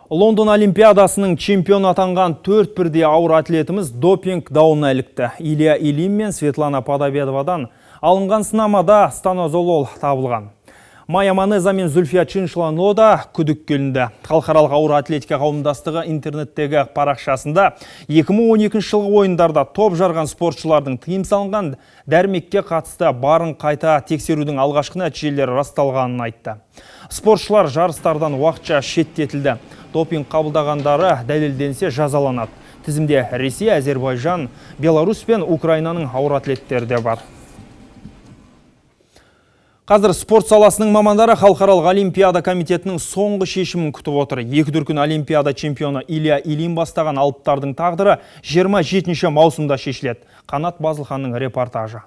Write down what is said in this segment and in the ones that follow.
Лондон Олимпиадасының чемпионы атанған 4 бірдей ауыр атлетіміз допинг дауына ілікті. Илья Ильин мен Светлана Подобедовадан алынған сынамада станозолол табылған. Майя Манеза мен Зульфия Чиншиланло да күдік келінді. Халықаралық ауыр атлетика қауымдастығы интернеттегі парақшасында 2012 жылғы ойындарда топ жарған спортшылардың тыйым салынған дәрмекке қатысты барын қайта тексерудің алғашқы нәтижелері расталғанын айтты. Спортшылар жарыстардан уақытша шеттетілді. Допинг қабылдағандары дәлелденсе жазаланады. Тізімде Ресей, Әзербайжан, Беларусь пен Украинаның ауыр атлеттері де бар. Қазір спорт саласының мамандары Халықаралық Олимпиада комитетінің соңғы шешімін күтіп отыр. Екі дүркін Олимпиада чемпионы Илья Ильин бастаған алыптардың тағдыры 27 маусымда шешіледі. Қанат Базылханның репортажы.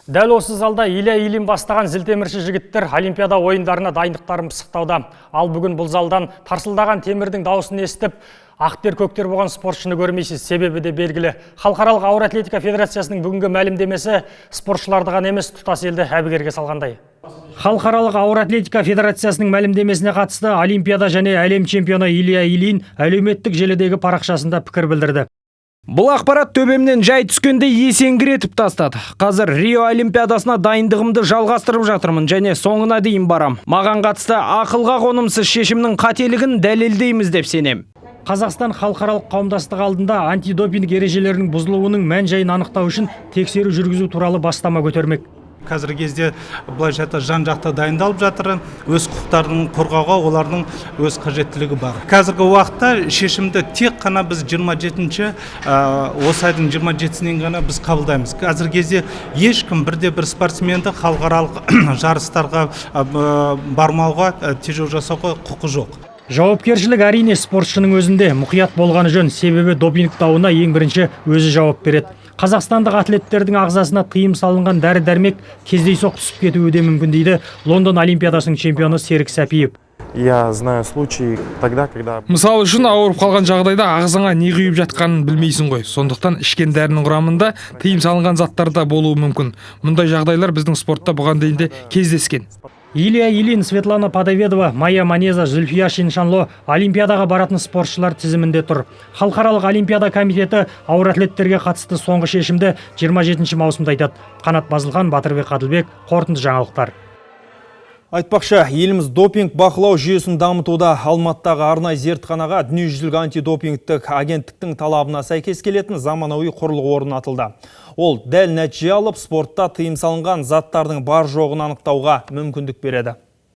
Дәл осы залда Илья Ильин бастаған зілтемірші жігіттер Олимпиада ойындарына дайындықтарын пысықтауда. Ал бүгін бұл залдан тарсылдаған темірдің дауысын естіп, ақтер-көктер болған спортшыны көрмейсіз. Себебі де белгілі. Халықаралық ауыр атлетика федерациясының бүгінгі мәлімдемесі спортшыларды ғана емес, тұтас елді әбігерге салғандай. Халықаралық ауыр атлетика федерациясының мәлімдемесіне қатысты Олимпиада және әлем чемпионы Илья Ильин әлеуметтік желідегі парақшасында пікір білдірді. Бұл ақпарат төбемнен жай түскенде есеңгіретіп тастады. Қазір Рио Олимпиадасына дайындығымды жалғастырып жатырмын және соңына дейін барам. Маған қатысты ақылға қонымсыз шешімнің қателігін дәлелдейміз деп сенем. Қазақстан халықаралық қауымдастығы алдында антидопинг ережелерінің бұзылуының мән-жайын анықтау үшін тексеру жүргізу туралы бастама көтермек. Қазіргі кезде былайша жан-жақты дайындалып жатыр. Өз құқықтарын қорғауға олардың өз қажеттілігі бар. Қазіргі уақытта шешімді тек қана біз 27-ші осы айдың 27-сінен ғана біз қабылдаймыз. Қазіргі кезде ешкім бірде-бір спортсменді халықаралық жарыстарға бармауға, тежеу жасауға құқы жоқ. Жауапкершілік әрине спортшының өзінде. Мұқият болғаны жөн, себебі допинг дауына ең бірінші өзі жауап береді. Қазақстандық атлеттердің ағзасына тыйым салынған дәрі-дәрмек кездейсоқ түсіп кетуі де мүмкін дейді Лондон Олимпиадасының чемпионы Серік Сәпиев. Я знаю случаи тогда, когда... Мысалы үшін ауырып қалған жағдайда ағзаңа не құйып жатқанын білмейсің ғой. Сондықтан ішкен дәрінің құрамында тыйым салынған заттар да болуы мүмкін. Мұндай жағдайлар біздің спортта бұған дейін де кездескен. Илья Ильин, Светлана Подобедова, Майя Манеза, Зульфия Чиншиланло Олимпиадаға баратын спортшылар тізімінде тұр. Халықаралық Олимпиада комитеті ауыр атлеттерге қатысты соңғы шешімді 27 маусымда айтады. Қанат Базылхан, Батырбек Қадылбек, қорытынды жаңалықтар. Айтпақшы, еліміз допинг бақылау жүйесін дамытуда Алматыдағы арнайы зертханаға дүниежүзілік антидопингтік агенттіктің талабына сәйкес келетін заманауи құрылғы орнатылды. Ол дәл нәтиже алып, спортта тыйым салынған заттардың бар жоғын анықтауға мүмкіндік береді.